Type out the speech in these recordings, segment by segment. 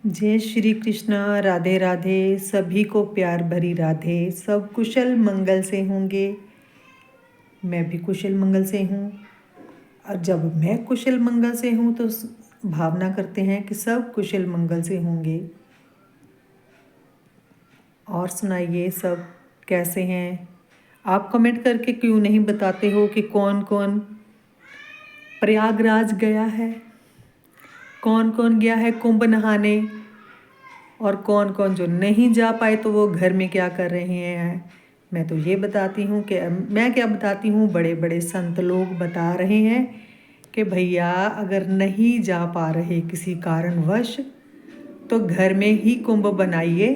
जय श्री कृष्ण। राधे राधे। सभी को प्यार भरी राधे। सब कुशल मंगल से होंगे। मैं भी कुशल मंगल से हूँ। और जब मैं कुशल मंगल से हूँ तो भावना करते हैं कि सब कुशल मंगल से होंगे। और सुनाइए, सब कैसे हैं आप? कमेंट करके क्यों नहीं बताते हो कि कौन कौन प्रयागराज गया है, कौन कौन गया है कुंभ नहाने, और कौन कौन जो नहीं जा पाए तो वो घर में क्या कर रहे हैं। मैं तो ये बताती हूँ कि मैं क्या बताती हूँ, बड़े बड़े संत लोग बता रहे हैं कि भैया अगर नहीं जा पा रहे किसी कारणवश तो घर में ही कुंभ बनाइए।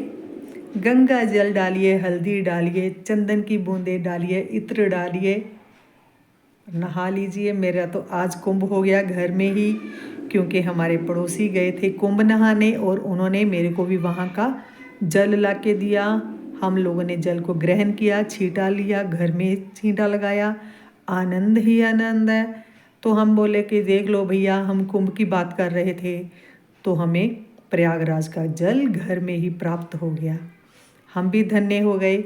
गंगा जल डालिए, हल्दी डालिए, चंदन की बूंदें डालिए, इत्र डालिए, नहा लीजिए। मेरा तो आज कुंभ हो गया घर में ही, क्योंकि हमारे पड़ोसी गए थे कुंभ नहाने और उन्होंने मेरे को भी वहाँ का जल ला के दिया। हम लोगों ने जल को ग्रहण किया, छींटा लिया, घर में छींटा लगाया, आनंद ही आनंद है। तो हम बोले कि देख लो भैया, हम कुंभ की बात कर रहे थे तो हमें प्रयागराज का जल घर में ही प्राप्त हो गया। हम भी धन्य हो गए।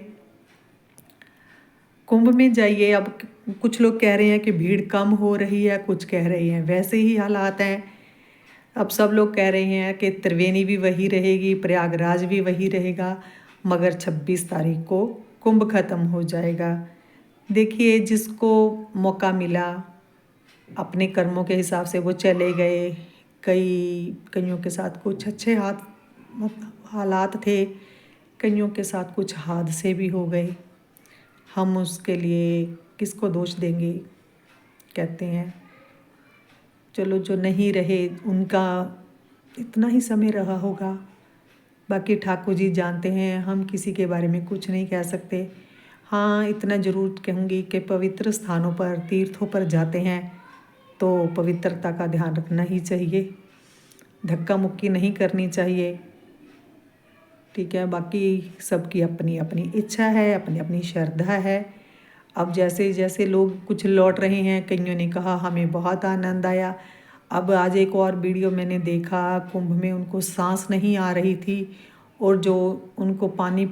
कुंभ में जाइए। अब कुछ लोग कह रहे हैं कि भीड़ कम हो रही है, कुछ कह रहे हैं वैसे ही हालात हैं। अब सब लोग कह रहे हैं कि त्रिवेणी भी वही रहेगी, प्रयागराज भी वही रहेगा, मगर 26 तारीख को कुंभ खत्म हो जाएगा। देखिए, जिसको मौका मिला अपने कर्मों के हिसाब से वो चले गए। कईयों के साथ कुछ अच्छे हालात थे, कईयों के साथ कुछ हादसे भी हो गए। हम उसके लिए किसको दोष देंगे। कहते हैं चलो जो नहीं रहे उनका इतना ही समय रहा होगा, बाकी ठाकुर जी जानते हैं, हम किसी के बारे में कुछ नहीं कह सकते। हाँ, इतना ज़रूर कहूँगी कि पवित्र स्थानों पर, तीर्थों पर जाते हैं तो पवित्रता का ध्यान रखना ही चाहिए, धक्का मुक्की नहीं करनी चाहिए। ठीक है, बाकी सबकी अपनी अपनी इच्छा है, अपनी अपनी श्रद्धा है। अब जैसे जैसे लोग कुछ लौट रहे हैं, कईयों ने कहा हमें बहुत आनंद आया। अब आज एक और वीडियो मैंने देखा, कुंभ में उनको सांस नहीं आ रही थी और जो उनको पानी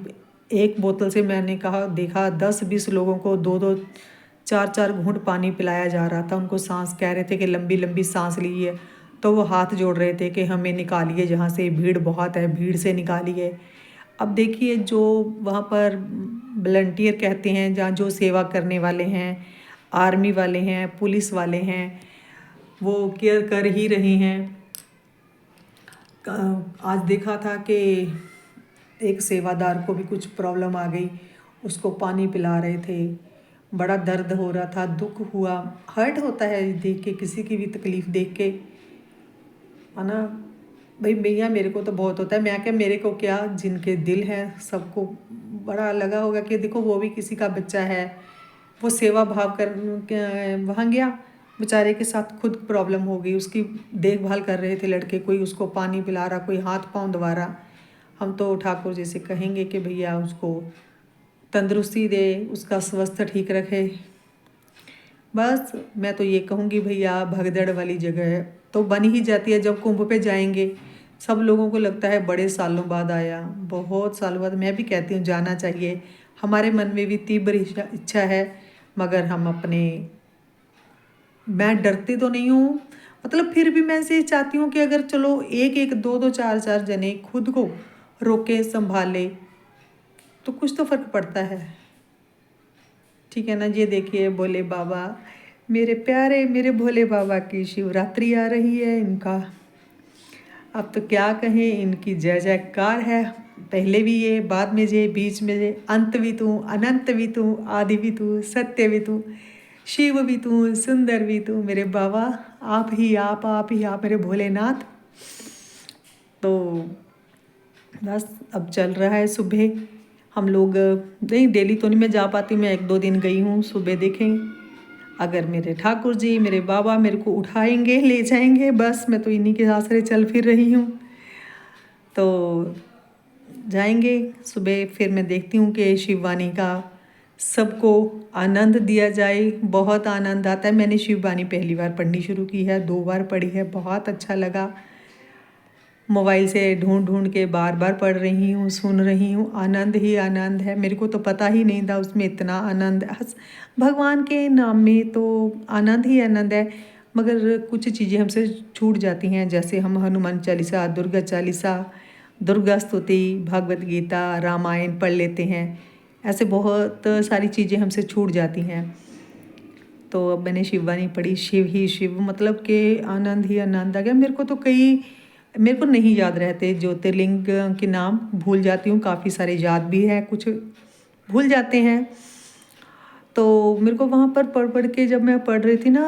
एक बोतल से मैंने कहा देखा 10-20 लोगों को 2-2 4-4 घूंट पानी पिलाया जा रहा था। उनको सांस, कह रहे थे कि लंबी लंबी सांस लीजिए, तो वो हाथ जोड़ रहे थे कि हमें निकालिए, जहाँ से भीड़ बहुत है भीड़ से निकालिए। अब देखिए, जो वहाँ पर वॉलंटियर कहते हैं, जहाँ जो सेवा करने वाले हैं, आर्मी वाले हैं, पुलिस वाले हैं, वो केयर कर ही रहे हैं। आज देखा था कि एक सेवादार को भी कुछ प्रॉब्लम आ गई, उसको पानी पिला रहे थे, बड़ा दर्द हो रहा था, दुख हुआ, हर्ट होता है देख के, किसी की भी तकलीफ़ देख के, है ना भाई। भैया मेरे को तो बहुत होता है, मैं क्या, मेरे को क्या, जिनके दिल है सबको बड़ा लगा होगा कि देखो वो भी किसी का बच्चा है, वो सेवा भाव कर वहाँ गया, बेचारे के साथ खुद प्रॉब्लम हो गई, उसकी देखभाल कर रहे थे लड़के, कोई उसको पानी पिला रहा, कोई हाथ पाँव दबा रहा। हम तो ठाकुर जी से कहेंगे कि भैया उसको तंदुरुस्ती दे, उसका स्वास्थ्य ठीक रखे। बस मैं तो ये कहूँगी भैया, भगदड़ वाली जगह तो बन ही जाती है जब कुंभ पे जाएंगे। सब लोगों को लगता है बड़े सालों बाद आया, बहुत सालों बाद। मैं भी कहती हूँ जाना चाहिए, हमारे मन में भी तीव्र इच्छा है, मगर हम अपने, मैं डरती तो नहीं हूँ, मतलब फिर भी मैं से चाहती हूँ कि अगर चलो एक एक दो दो चार चार जने खुद को रोके संभाले तो कुछ तो फर्क पड़ता है। ठीक है ना। ये देखिए भोले बाबा, मेरे प्यारे मेरे भोले बाबा की शिवरात्रि आ रही है। इनका अब तो क्या कहें, इनकी जय जयकार है, पहले भी ये, बाद में ये, बीच में ये, अंत भी तू, अनंत भी तू, आदि भी तू, सत्य भी तू, शिव भी तू, सुंदर भी तू, मेरे बाबा आप ही आप ही आप, मेरे भोलेनाथ। तो बस अब चल रहा है। सुबह हम लोग, नहीं डेली तो नहीं मैं जा पाती हूँ, मैं 1-2 दिन गई हूँ। सुबह देखेंगे अगर मेरे ठाकुर जी, मेरे बाबा मेरे को उठाएंगे, ले जाएंगे, बस मैं तो इन्हीं के आसरे चल फिर रही हूँ। तो जाएंगे सुबह, फिर मैं देखती हूँ कि शिववाणी का सबको आनंद दिया जाए। बहुत आनंद आता है। मैंने शिववाणी पहली बार पढ़नी शुरू की है, 2 बार पढ़ी है, बहुत अच्छा लगा। मोबाइल से ढूंढ ढूंढ के बार बार पढ़ रही हूँ, सुन रही हूँ। आनंद ही आनंद है। मेरे को तो पता ही नहीं था उसमें इतना आनंद भगवान के नाम में तो आनंद ही आनंद है। मगर कुछ चीज़ें हमसे छूट जाती हैं, जैसे हम हनुमान चालीसा, दुर्गा चालीसा, दुर्गा स्तुति, भगवत गीता, रामायण पढ़ लेते हैं। ऐसे बहुत सारी चीज़ें हमसे छूट जाती हैं। तो अब मैंने शिववाणी पढ़ी, शिव ही शिव, मतलब कि आनंद ही आनंद आ गया। मेरे को नहीं याद रहते ज्योतिर्लिंग के नाम, भूल जाती हूँ। काफ़ी सारे याद भी है, कुछ भूल जाते हैं। तो मेरे को वहाँ पर पढ़ पढ़ के जब मैं पढ़ रही थी ना,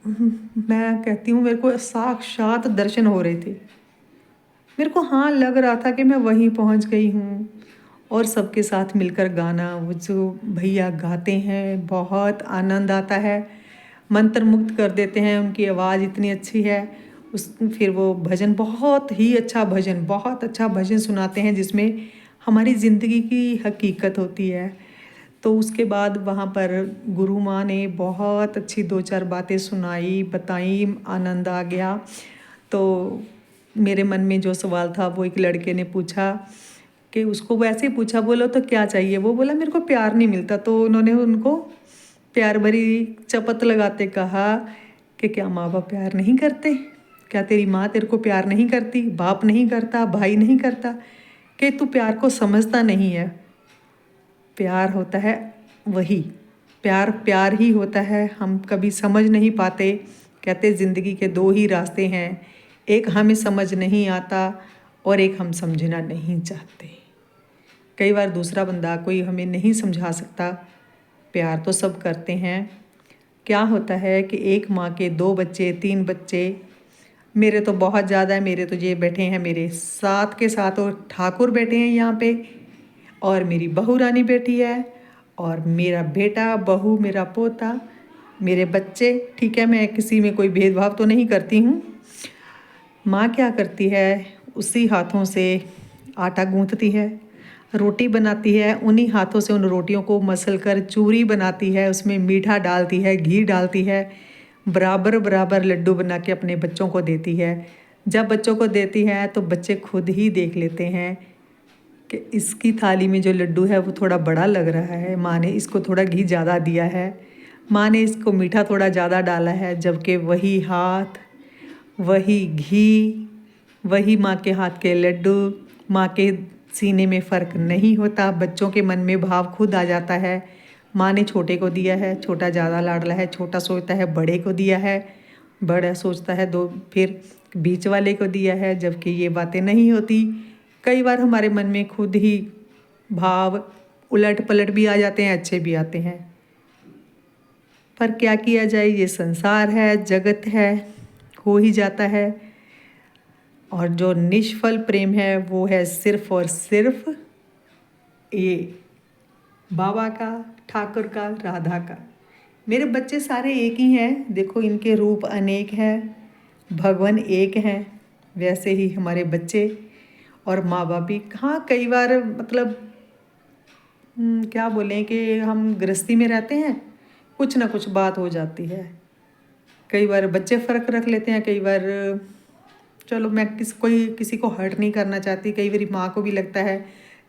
मैं कहती हूँ मेरे को साक्षात दर्शन हो रहे थे। मेरे को हाँ लग रहा था कि मैं वहीं पहुँच गई हूँ। और सबके साथ मिलकर गाना, वो जो भैया गाते हैं, बहुत आनंद आता है, मंत्र मुग्ध कर देते हैं। उनकी आवाज़ इतनी अच्छी है। फिर वो भजन, बहुत ही अच्छा भजन, बहुत अच्छा भजन सुनाते हैं जिसमें हमारी ज़िंदगी की हकीकत होती है। तो उसके बाद वहाँ पर गुरु माँ ने बहुत अच्छी 2-4 बातें सुनाई, बताई, आनंद आ गया। तो मेरे मन में जो सवाल था वो एक लड़के ने पूछा कि उसको वैसे ही पूछा, बोलो तो क्या चाहिए? वो बोला मेरे को प्यार नहीं मिलता। तो उन्होंने उनको प्यार भरी चपत लगाते कहा कि क्या माँ बाप प्यार नहीं करते? क्या तेरी माँ तेरे को प्यार नहीं करती? बाप नहीं करता? भाई नहीं करता? कि तू प्यार को समझता नहीं है। प्यार होता है वही, प्यार प्यार ही होता है। हम कभी समझ नहीं पाते। कहते ज़िंदगी के 2 ही रास्ते हैं, एक हमें समझ नहीं आता और एक हम समझना नहीं चाहते। कई बार दूसरा बंदा कोई हमें नहीं समझा सकता। प्यार तो सब करते हैं। क्या होता है कि एक माँ के 2 बच्चे, 3 बच्चे, मेरे तो बहुत ज़्यादा है। मेरे तो ये बैठे हैं, मेरे साथ के साथ और ठाकुर बैठे हैं यहाँ पे, और मेरी बहू रानी बैठी है, और मेरा बेटा, बहू, मेरा पोता, मेरे बच्चे। ठीक है, मैं किसी में कोई भेदभाव तो नहीं करती हूँ। माँ क्या करती है, उसी हाथों से आटा गूँथती है, रोटी बनाती है, उन्हीं हाथों से उन रोटियों को मसल कर चूरी बनाती है, उसमें मीठा डालती है, घी डालती है, बराबर बराबर लड्डू बना के अपने बच्चों को देती है। जब बच्चों को देती है तो बच्चे खुद ही देख लेते हैं कि इसकी थाली में जो लड्डू है वो थोड़ा बड़ा लग रहा है, माँ ने इसको थोड़ा घी ज़्यादा दिया है, माँ ने इसको मीठा थोड़ा ज़्यादा डाला है। जबकि वही हाथ, वही घी, वही माँ के हाथ के लड्डू, माँ के सीने में फ़र्क नहीं होता। बच्चों के मन में भाव खुद आ जाता है। माँ ने छोटे को दिया है, छोटा ज़्यादा लाडला है, छोटा सोचता है बड़े को दिया है, बड़ा सोचता है दो फिर बीच वाले को दिया है। जबकि ये बातें नहीं होती। कई बार हमारे मन में खुद ही भाव उलट पलट भी आ जाते हैं, अच्छे भी आते हैं। पर क्या किया जाए, ये संसार है, जगत है, हो ही जाता है। और जो निष्फल प्रेम है वो है सिर्फ और सिर्फ ये बाबा का, ठाकुर का, राधा का। मेरे बच्चे सारे एक ही हैं। देखो इनके रूप अनेक हैं, भगवान एक हैं, वैसे ही हमारे बच्चे और माँ बाप भी। हाँ कई बार मतलब क्या बोलें कि हम गृहस्थी में रहते हैं, कुछ ना कुछ बात हो जाती है। कई बार बच्चे फ़र्क रख लेते हैं, कई बार चलो मैं किसी को हर्ट नहीं करना चाहती। कई बार माँ को भी लगता है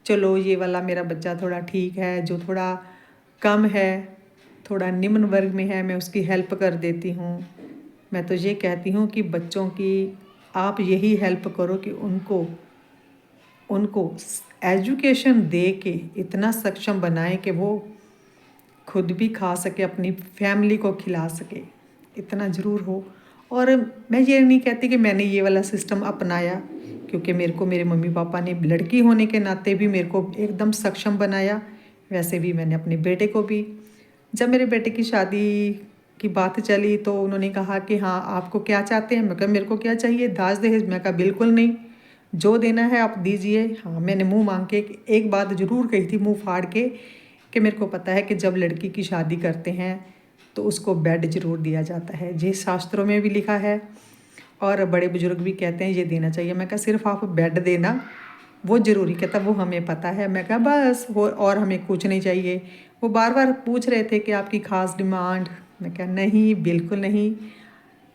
चलो ये वाला मेरा बच्चा थोड़ा ठीक है, जो थोड़ा कम है, थोड़ा निम्न वर्ग में है, मैं उसकी हेल्प कर देती हूँ। मैं तो ये कहती हूँ कि बच्चों की आप यही हेल्प करो कि उनको एजुकेशन दे के इतना सक्षम बनाएं कि वो खुद भी खा सके, अपनी फैमिली को खिला सके, इतना ज़रूर हो। और मैं ये नहीं कहती कि मैंने ये वाला सिस्टम अपनाया, क्योंकि मेरे को मेरे मम्मी पापा ने लड़की होने के नाते भी मेरे को एकदम सक्षम बनाया। वैसे भी मैंने अपने बेटे को भी, जब मेरे बेटे की शादी की बात चली तो उन्होंने कहा कि हाँ आपको क्या चाहते हैं? मैं कहा मेरे को क्या चाहिए, दाज दहेज? मैं कहा बिल्कुल नहीं, जो देना है आप दीजिए। हाँ मैंने मुंह मांग के एक बात ज़रूर कही थी, मुंह फाड़ के, कि मेरे को पता है कि जब लड़की की शादी करते हैं तो उसको बेड ज़रूर दिया जाता है, ये शास्त्रों में भी लिखा है और बड़े बुजुर्ग भी कहते हैं ये देना चाहिए। मैं कहा सिर्फ आप बेड देना वो ज़रूरी? कहता वो हमें पता है। मैं कहा बस वो, और हमें कुछ नहीं चाहिए। वो बार बार पूछ रहे थे कि आपकी ख़ास डिमांड? मैं कहा नहीं बिल्कुल नहीं।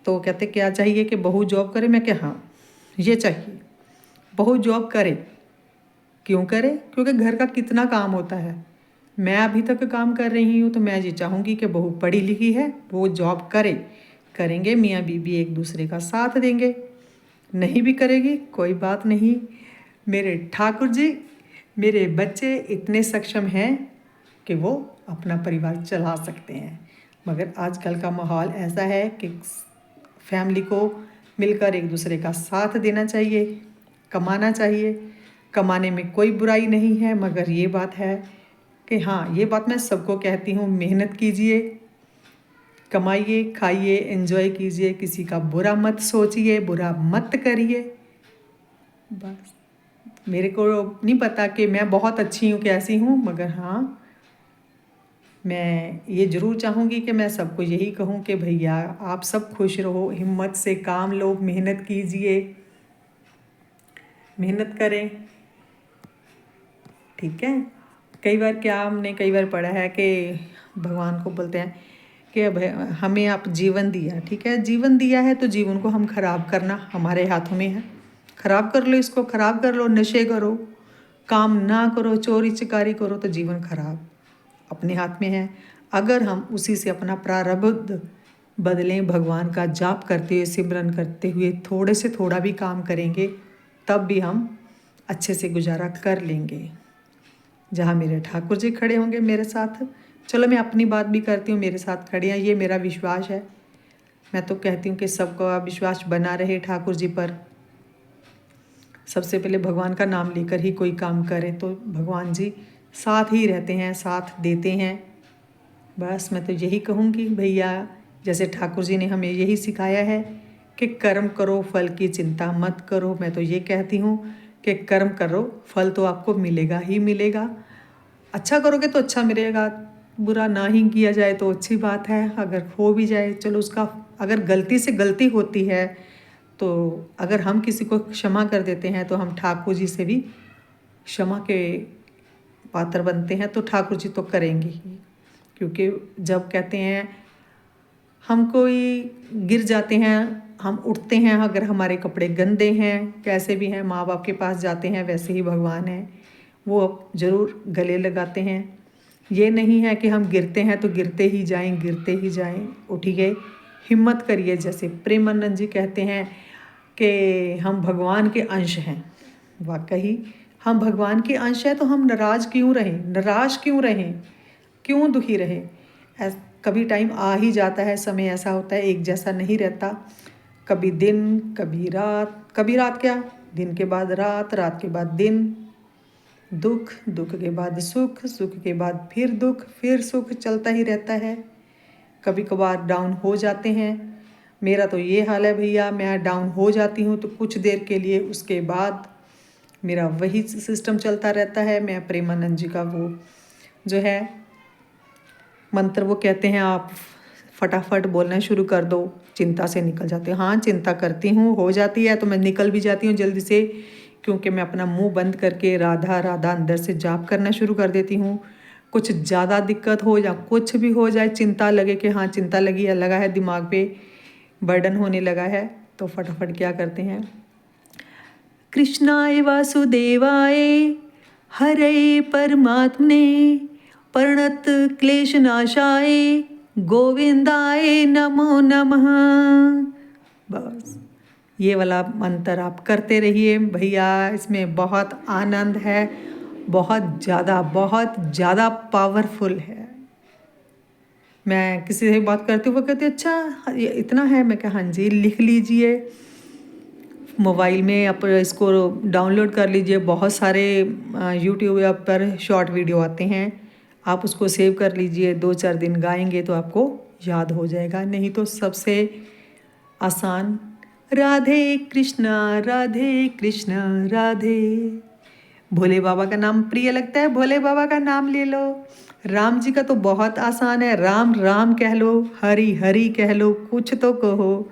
तो कहते क्या चाहिए कि बहू जॉब करे? मैं कहा हाँ ये चाहिए। बहू जॉब करे, क्यों करे? क्योंकि घर का कितना काम होता है। मैं अभी तक काम कर रही हूँ तो मैं ये चाहूँगी कि बहू पढ़ी लिखी है, वो जॉब करे, करेंगे मियाँ बीबी एक दूसरे का साथ देंगे। नहीं भी करेगी कोई बात नहीं, मेरे ठाकुर जी, मेरे बच्चे इतने सक्षम हैं कि वो अपना परिवार चला सकते हैं। मगर आजकल का माहौल ऐसा है कि फैमिली को मिलकर एक दूसरे का साथ देना चाहिए, कमाना चाहिए। कमाने में कोई बुराई नहीं है, मगर ये बात है कि हाँ, ये बात मैं सबको कहती हूँ, मेहनत कीजिए, कमाइए, खाइए, एंजॉय कीजिए, किसी का बुरा मत सोचिए, बुरा मत करिए। बस मेरे को नहीं पता कि मैं बहुत अच्छी हूँ कैसी हूँ, मगर हाँ, मैं ये ज़रूर चाहूँगी कि मैं सबको यही कहूँ कि भैया आप सब खुश रहो, हिम्मत से काम लो, मेहनत कीजिए, मेहनत करें, ठीक है। कई बार क्या हमने कई बार पढ़ा है कि भगवान को बोलते हैं कि अब हमें आप जीवन दिया, ठीक है, जीवन दिया है तो जीवन को हम खराब करना हमारे हाथों में है। खराब कर लो, इसको खराब कर लो, नशे करो, काम ना करो, चोरी चकारी करो, तो जीवन खराब अपने हाथ में है। अगर हम उसी से अपना प्रारब्ध बदलें, भगवान का जाप करते हुए, सिमरन करते हुए थोड़े से थोड़ा भी काम करेंगे, तब भी हम अच्छे से गुजारा कर लेंगे। जहाँ मेरे ठाकुर जी खड़े होंगे मेरे साथ, चलो मैं अपनी बात भी करती हूँ, मेरे साथ खड़े हैं, ये मेरा विश्वास है। मैं तो कहती हूँ कि सबका विश्वास बना रहे ठाकुर जी पर। सबसे पहले भगवान का नाम लेकर ही कोई काम करे तो भगवान जी साथ ही रहते हैं, साथ देते हैं। बस मैं तो यही कहूँगी भैया, जैसे ठाकुर जी ने हमें यही सिखाया है कि कर्म करो, फल की चिंता मत करो। मैं तो ये कहती हूँ कि कर्म करो, फल तो आपको मिलेगा ही मिलेगा। अच्छा करोगे तो अच्छा मिलेगा, बुरा ना ही किया जाए तो अच्छी बात है। अगर हो भी जाए, चलो उसका, अगर गलती से गलती होती है तो अगर हम किसी को क्षमा कर देते हैं तो हम ठाकुर जी से भी क्षमा के पात्र बनते हैं, तो ठाकुर जी तो करेंगे ही। क्योंकि जब कहते हैं हम कोई गिर जाते हैं, हम उठते हैं, अगर हमारे कपड़े गंदे हैं, कैसे भी हैं, माँ बाप के पास जाते हैं, वैसे ही भगवान है, वो ज़रूर गले लगाते हैं। ये नहीं है कि हम गिरते हैं तो गिरते ही जाएं, गिरते ही जाएं, उठिए, हिम्मत करिए। जैसे प्रेमानंद जी कहते हैं कि हम भगवान के अंश हैं। वाकई हम भगवान के अंश हैं, तो हम नाराज़ क्यों रहें, निराश क्यों रहें, क्यों दुखी रहें। कभी टाइम आ ही जाता है, समय ऐसा होता है, एक जैसा नहीं रहता। कभी दिन, कभी रात, कभी रात क्या, दिन के बाद रात, रात के बाद दिन, दुख, दुख के बाद सुख, सुख के बाद फिर दुख, फिर सुख, चलता ही रहता है। कभी कभार डाउन हो जाते हैं। मेरा तो ये हाल है भैया, मैं डाउन हो जाती हूँ तो कुछ देर के लिए, उसके बाद मेरा वही सिस्टम चलता रहता है। मैं प्रेमानंद जी का वो जो है मंत्र, वो कहते हैं आप फटाफट बोलना शुरू कर दो, चिंता से निकल जाते हो। हाँ, चिंता करती हूँ, हो जाती है तो मैं निकल भी जाती हूँ जल्दी से, क्योंकि मैं अपना मुंह बंद करके राधा राधा अंदर से जाप करना शुरू कर देती हूँ। कुछ ज़्यादा दिक्कत हो या कुछ भी हो जाए, चिंता लगे कि हाँ चिंता लगी है, लगा है दिमाग पे, बर्डन होने लगा है, तो फटाफट क्या करते हैं, कृष्णाय वासुदेवाय हरे परमात्मने प्रणत क्लेशनाशाय गोविंदाय नमो नमः। बस ये वाला मंत्र आप करते रहिए भैया, इसमें बहुत आनंद है, बहुत ज़्यादा पावरफुल है। मैं किसी से बात करती हूँ, वो कहती है अच्छा ये इतना है, मैं कहा हाँ जी, लिख लीजिए मोबाइल में, आप इसको डाउनलोड कर लीजिए। बहुत सारे यूट्यूब पर शॉर्ट वीडियो आते हैं, आप उसको सेव कर लीजिए, 2-4 दिन गाएंगे तो आपको याद हो जाएगा। नहीं तो सबसे आसान राधे कृष्णा राधे कृष्णा राधे। भोले बाबा का नाम प्रिय लगता है, भोले बाबा का नाम ले लो। राम जी का तो बहुत आसान है, राम राम कह लो, हरि हरि कह लो, कुछ तो कहो,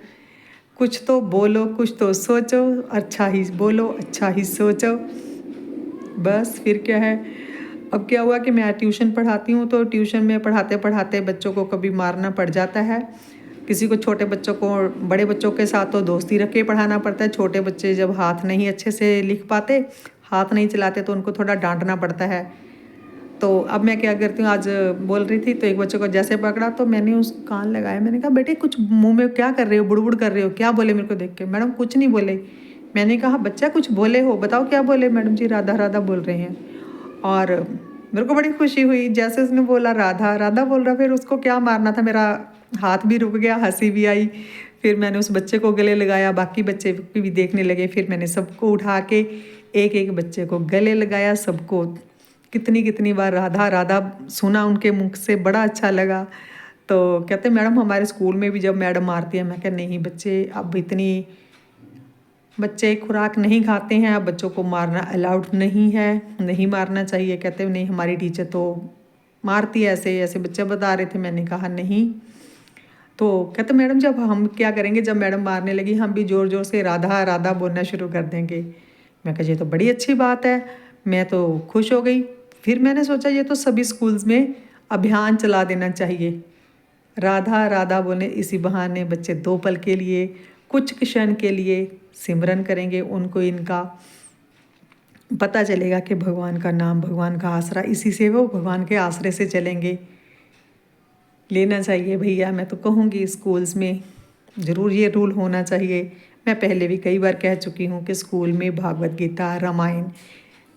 कुछ तो बोलो, कुछ तो सोचो, अच्छा ही बोलो, अच्छा ही सोचो। बस फिर क्या है। अब क्या हुआ कि मैं ट्यूशन पढ़ाती हूँ, तो ट्यूशन में पढ़ाते पढ़ाते बच्चों को कभी मारना पड़ जाता है, किसी को छोटे बच्चों को, बड़े बच्चों के साथ तो दोस्ती रख के पढ़ाना पड़ता है। छोटे बच्चे जब हाथ नहीं अच्छे से लिख पाते, हाथ नहीं चलाते, तो उनको थोड़ा डांटना पड़ता है। तो अब मैं क्या करती हूँ, आज बोल रही थी तो एक बच्चे को जैसे पकड़ा तो मैंने उस कान लगाया, मैंने कहा बेटे कुछ मुंह में क्या कर रहे हो, बुड़बुड़ कर रहे हो, क्या बोले मेरे को देख के? मैडम कुछ नहीं बोले। मैंने कहा बच्चा कुछ बोले हो, बताओ क्या बोले? मैडम जी राधा राधा बोल रहे हैं। और मेरे को बड़ी खुशी हुई, जैसे उसने बोला राधा राधा बोल रहा, फिर उसको क्या मारना था, मेरा हाथ भी रुक गया, हंसी भी आई। फिर मैंने उस बच्चे को गले लगाया, बाकी बच्चे भी देखने लगे। फिर मैंने सबको उठा के एक एक बच्चे को गले लगाया, सबको कितनी कितनी बार राधा राधा सुना उनके मुख से, बड़ा अच्छा लगा। तो कहते मैडम हमारे स्कूल में भी जब मैडम मारती है। मैं कहा नहीं बच्चे, अब इतनी बच्चे खुराक नहीं खाते हैं, अब बच्चों को मारना अलाउड नहीं है, नहीं मारना चाहिए। कहते नहीं हमारी टीचर तो मारती है, ऐसे ऐसे बच्चे बता रहे थे। मैंने कहा नहीं। तो कहते मैडम जब हम क्या करेंगे, जब मैडम मारने लगी हम भी ज़ोर ज़ोर से राधा राधा बोलना शुरू कर देंगे। मैं कहा ये तो बड़ी अच्छी बात है, मैं तो खुश हो गई। फिर मैंने सोचा ये तो सभी स्कूल्स में अभियान चला देना चाहिए, राधा राधा बोले। इसी बहाने बच्चे 2 पल के लिए, कुछ क्षण के लिए सिमरन करेंगे, उनको इनका पता चलेगा कि भगवान का नाम, भगवान का आसरा, इसी से वो भगवान के आसरे से चलेंगे। लेना चाहिए भैया, मैं तो कहूँगी स्कूल्स में ज़रूर ये रूल होना चाहिए। मैं पहले भी कई बार कह चुकी हूँ कि स्कूल में भागवत गीता, रामायण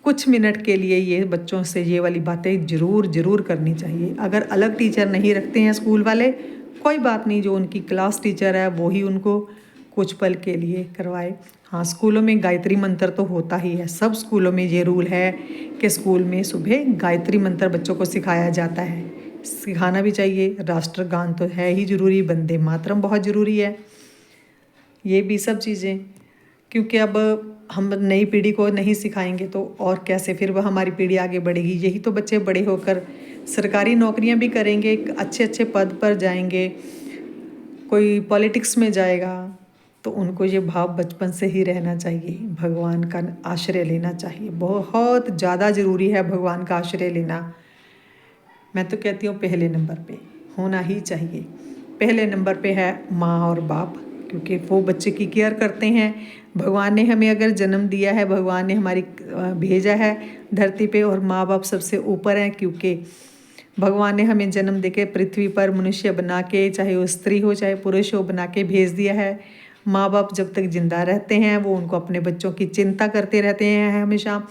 कुछ मिनट के लिए ये बच्चों से ये वाली बातें ज़रूर करनी चाहिए। अगर अलग टीचर नहीं रखते हैं स्कूल वाले, कोई बात नहीं, जो उनकी क्लास टीचर है वो ही उनको कुछ पल के लिए करवाए। हाँ, स्कूलों में गायत्री मंत्र तो होता ही है, सब स्कूलों में ये रूल है कि स्कूल में सुबह गायत्री मंत्र बच्चों को सिखाया जाता है, सिखाना भी चाहिए। राष्ट्रगान तो है ही ज़रूरी, वंदे मातरम बहुत ज़रूरी है, ये भी सब चीज़ें। क्योंकि अब हम नई पीढ़ी को नहीं सिखाएंगे तो और कैसे फिर वह हमारी पीढ़ी आगे बढ़ेगी। यही तो बच्चे बड़े होकर सरकारी नौकरियां भी करेंगे, अच्छे अच्छे पद पर जाएंगे, कोई पॉलिटिक्स में जाएगा, तो उनको ये भाव बचपन से ही रहना चाहिए, भगवान का आश्रय लेना चाहिए। बहुत ज़्यादा ज़रूरी है भगवान का आश्रय लेना। मैं तो कहती हूँ पहले नंबर पे होना ही चाहिए। पहले नंबर पे है माँ और बाप, क्योंकि वो बच्चे की केयर करते हैं। भगवान ने हमें अगर जन्म दिया है, भगवान ने हमारी भेजा है धरती पे, और माँ बाप सबसे ऊपर हैं, क्योंकि भगवान ने हमें जन्म देके पृथ्वी पर मनुष्य बना के, चाहे वो स्त्री हो चाहे पुरुष हो, बना के भेज दिया है। माँ बाप जब तक जिंदा रहते हैं वो उनको अपने बच्चों की चिंता करते रहते हैं, हमेशा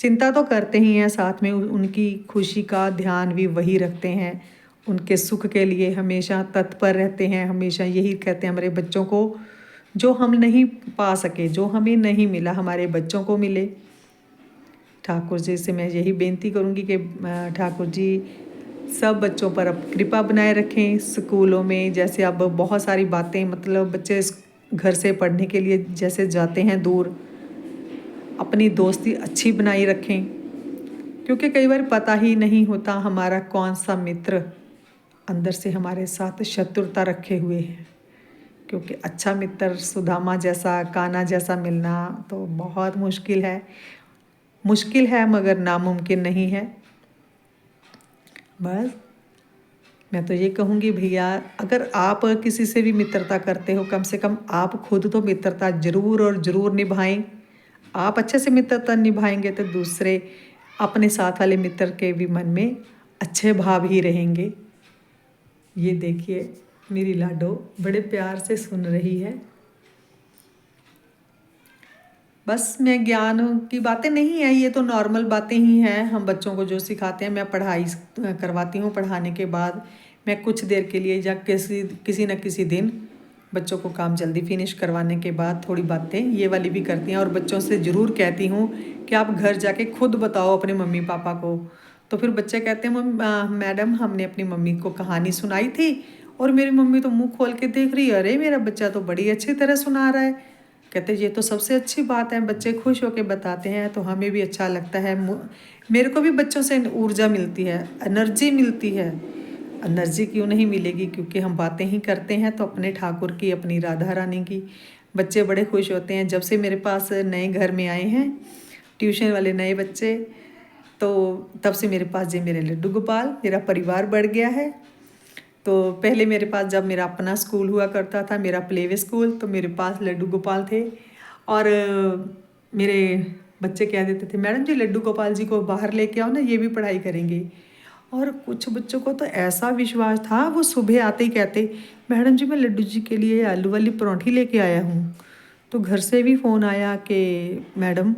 चिंता तो करते ही हैं, साथ में उनकी खुशी का ध्यान भी वही रखते हैं, उनके सुख के लिए हमेशा तत्पर रहते हैं। हमेशा यही कहते हैं हमारे बच्चों को, जो हम नहीं पा सके, जो हमें नहीं मिला, हमारे बच्चों को मिले। ठाकुर जी से मैं यही बेनती करूँगी कि ठाकुर जी सब बच्चों पर अब कृपा बनाए रखें। स्कूलों में जैसे अब बहुत सारी बातें, मतलब बच्चे घर से पढ़ने के लिए जैसे जाते हैं दूर, अपनी दोस्ती अच्छी बनाई रखें, क्योंकि कई बार पता ही नहीं होता हमारा कौन सा मित्र अंदर से हमारे साथ शत्रुता रखे हुए हैं। क्योंकि अच्छा मित्र सुदामा जैसा, कान्हा जैसा मिलना तो बहुत मुश्किल है मगर नामुमकिन नहीं है। बस मैं तो ये कहूँगी भैया, अगर आप किसी से भी मित्रता करते हो, कम से कम आप खुद तो मित्रता ज़रूर और ज़रूर निभाएं। आप अच्छे से मित्रता निभाएंगे तो दूसरे अपने साथ वाले मित्र के भी मन में अच्छे भाव ही रहेंगे। ये देखिए मेरी लाडो बड़े प्यार से सुन रही है। बस मैं ज्ञान की बातें नहीं है, ये तो नॉर्मल बातें ही हैं। हम बच्चों को जो सिखाते हैं, मैं पढ़ाई करवाती हूँ, पढ़ाने के बाद मैं कुछ देर के लिए या किसी न किसी दिन बच्चों को काम जल्दी फिनिश करवाने के बाद थोड़ी बातें ये वाली भी करती हैं। और बच्चों से ज़रूर कहती हूँ कि आप घर जाके खुद बताओ अपने मम्मी पापा को। तो फिर बच्चे कहते हैं मैडम हमने अपनी मम्मी को कहानी सुनाई थी और मेरी मम्मी तो मुँह खोल के देख रही है, अरे मेरा बच्चा तो बड़ी अच्छी तरह सुना रहा है। कहते ये तो सबसे अच्छी बात है, बच्चे खुश होकर बताते हैं तो हमें भी अच्छा लगता है। मेरे को भी बच्चों से ऊर्जा मिलती है, एनर्जी मिलती है। एनर्जी क्यों नहीं मिलेगी, क्योंकि हम बातें ही करते हैं तो अपने ठाकुर की, अपनी राधा रानी की। बच्चे बड़े खुश होते हैं। जब से मेरे पास नए घर में आए हैं ट्यूशन वाले नए बच्चे, तो तब से मेरे पास जी मेरे लड्डू गोपाल, मेरा परिवार बढ़ गया है। तो पहले मेरे पास जब मेरा अपना स्कूल हुआ करता था, मेरा प्लेवे स्कूल, तो मेरे पास लड्डू गोपाल थे। और मेरे बच्चे कह देते थे, मैडम जी लड्डू गोपाल जी को बाहर लेके आओ ना, ये भी पढ़ाई करेंगे। और कुछ बच्चों को तो ऐसा विश्वास था, वो सुबह आते ही कहते, मैडम जी मैं लड्डू जी के लिए आलू वाली परौंठी लेके आया हूँ। तो घर से भी फ़ोन आया कि मैडम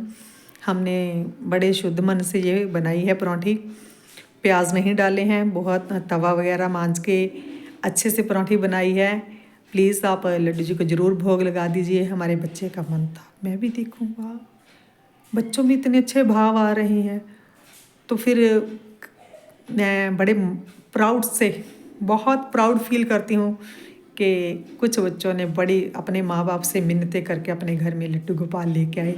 हमने बड़े शुद्ध मन से ये बनाई है परौंठी, प्याज नहीं डाले हैं, बहुत तवा वगैरह मांज के अच्छे से परौंठी बनाई है, प्लीज़ आप लड्डू जी को ज़रूर भोग लगा दीजिए। हमारे बच्चे का मन था, मैं भी देखूँगा, बच्चों में इतने अच्छे भाव आ रहे हैं। तो फिर मैं बड़े प्राउड से, बहुत प्राउड फील करती हूँ कि कुछ बच्चों ने बड़ी अपने माँ बाप से मिन्नतें करके अपने घर में लड्डू गोपाल लेके आए।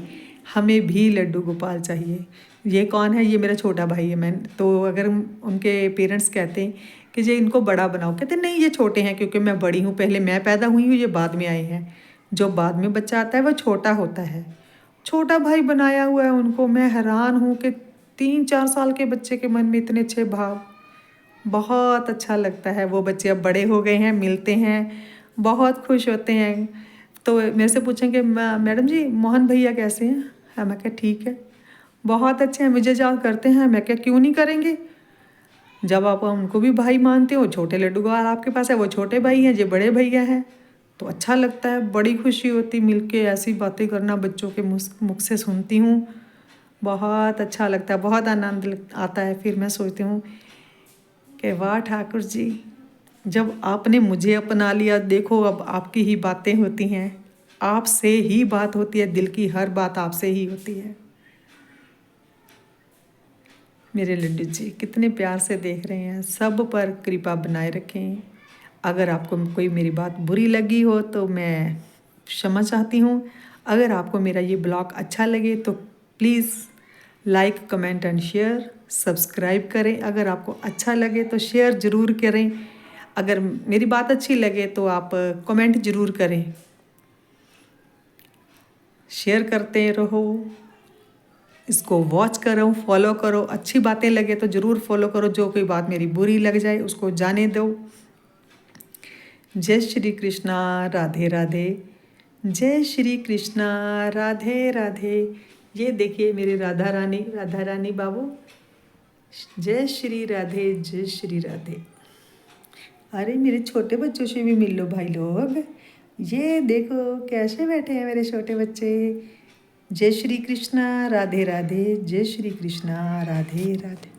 हमें भी लड्डू गोपाल चाहिए। ये कौन है? ये मेरा छोटा भाई है। मैं तो अगर उनके पेरेंट्स कहते हैं कि ये इनको बड़ा बनाओ, कहते नहीं ये छोटे हैं, क्योंकि मैं बड़ी हूँ, पहले मैं पैदा हुई हूँ, ये बाद में आए हैं। जो बाद में बच्चा आता है वो छोटा होता है। छोटा भाई बनाया हुआ है उनको। मैं हैरान हूँ कि 3-4 साल के बच्चे के मन में इतने अच्छे भाव। बहुत अच्छा लगता है। वो बच्चे अब बड़े हो गए हैं, मिलते हैं, बहुत खुश होते हैं। तो मेरे से पूछेंगे मैडम जी मोहन भैया कैसे हैं? हाँ, मैं क्या ठीक है, बहुत अच्छे हैं, मुझे याद करते हैं। मैं क्या क्यों नहीं करेंगे, जब आप उनको भी भाई मानते हो। छोटे लड्डू गोपाल आपके पास है, वो छोटे भाई हैं, ये बड़े भैया हैं, तो अच्छा लगता है, बड़ी खुशी होती मिलके ऐसी बातें करना। बच्चों के मुख से सुनती हूँ, बहुत अच्छा लगता है, बहुत आनंद आता है। फिर मैं सोचती हूँ कि वाह ठाकुर जी, जब आपने मुझे अपना लिया, देखो अब आपकी ही बातें होती हैं, आपसे ही बात होती है, दिल की हर बात आपसे ही होती है। मेरे लड्डू जी कितने प्यार से देख रहे हैं, सब पर कृपा बनाए रखें। अगर आपको कोई मेरी बात बुरी लगी हो तो मैं क्षमा चाहती हूँ। अगर आपको मेरा ये ब्लॉग अच्छा लगे तो please like comment and share, subscribe करें। अगर आपको अच्छा लगे तो शेयर ज़रूर करें। अगर मेरी बात अच्छी लगे तो आप कमेंट ज़रूर करें। शेयर करते रहो, इसको वॉच करो, फॉलो करो। अच्छी बातें लगे तो ज़रूर फॉलो करो, जो कोई बात मेरी बुरी लग जाए उसको जाने दो। जय श्री कृष्णा, राधे राधे। जय श्री कृष्णा, राधे राधे। ये देखिए मेरी राधा रानी बाबू। जय श्री राधे, जय श्री राधे। अरे मेरे छोटे बच्चों से भी मिल लो भाई लोग। ये देखो कैसे बैठे हैं मेरे छोटे बच्चे। जय श्री कृष्णा, राधे राधे। जय श्री कृष्णा, राधे राधे।